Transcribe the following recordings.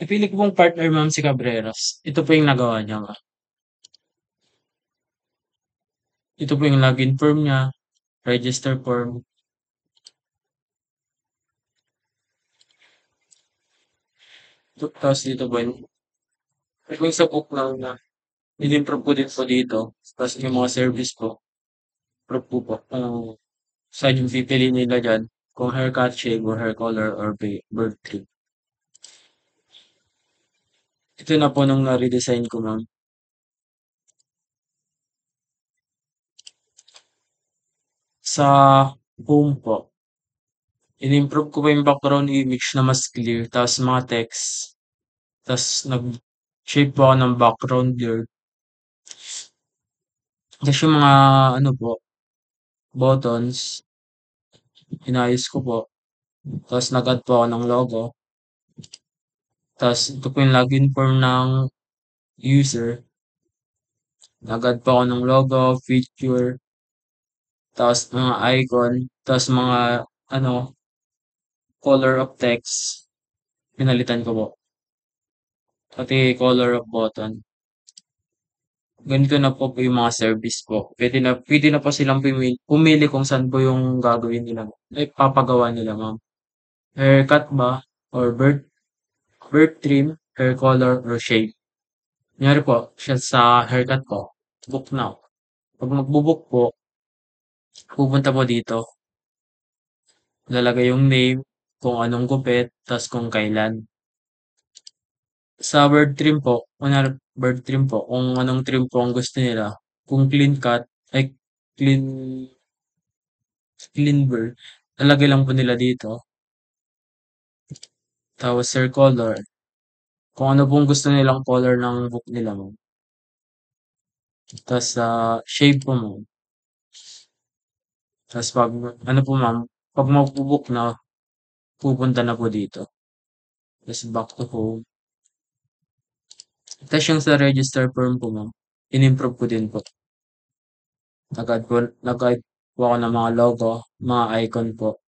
Napili ko pong partner ma'am si Cabreras. Ito po yung nagawa niya ma'am. Ito po yung login form niya, register form. Tapos dito po yung sa book lang na in-improve ko din po dito. Tapos yung mga service po, proof po. Saan yung pipili nila dyan? Kung haircut, shave, or hair color, or bird trim. Ito na po nung na-redesign ko ma'am. Sa home po, in-improve ko pa yung background image na mas clear, tapos mga text, tapos nag-shape po ako ng background blur. Tapos yung mga ano po, buttons, inayos ko po. Tapos nag-add po ako ng logo. Tapos ito po yung login form ng user. Nag-add po ako ng logo, feature, tapos mga icon, tapos mga ano, color of text. Pinalitan ko po. Pati color of button. Ganito na po yung mga service po. Pwede na po silang pumili kung saan po yung gagawin nila. Ay, papagawa nila, ma'am. Haircut ba? Or bird trim, hair color, or shave. Kunyari po, siya sa haircut po. Book now. Pag magbubook po, pupunta po dito. Lalagay yung name, kung anong gupit, tas kung kailan. Sa bird trim po, kunyari bird trim po, kung anong trim po ang gusto nila. Kung clean cut, ay clean Cleanver, lalagay lang po nila dito. Tapos hair color. Kung ano pong gusto nilang color ng book nila mo. Tapos shape po mo. Tapos pag, ano po ma'am, pag magbubook na, pupunta na po dito. Tapos back to home. Tapos yung sa register form po ma'am, in-improve ko din po. Nag-add po ako ng mga logo, mga icon po.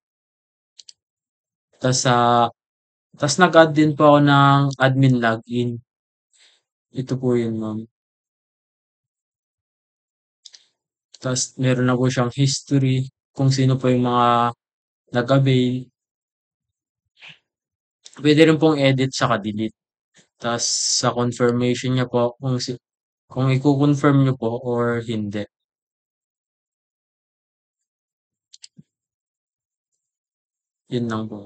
Tapos nag-add din po ako ng admin login. Ito po yun ma'am. Tapos meron na po siyang history, kung sino po yung mga nag-avail. Pwede rin pong edit saka delete. Tapos sa confirmation niya po, kung i-confirm niyo po or hindi. Yun lang po.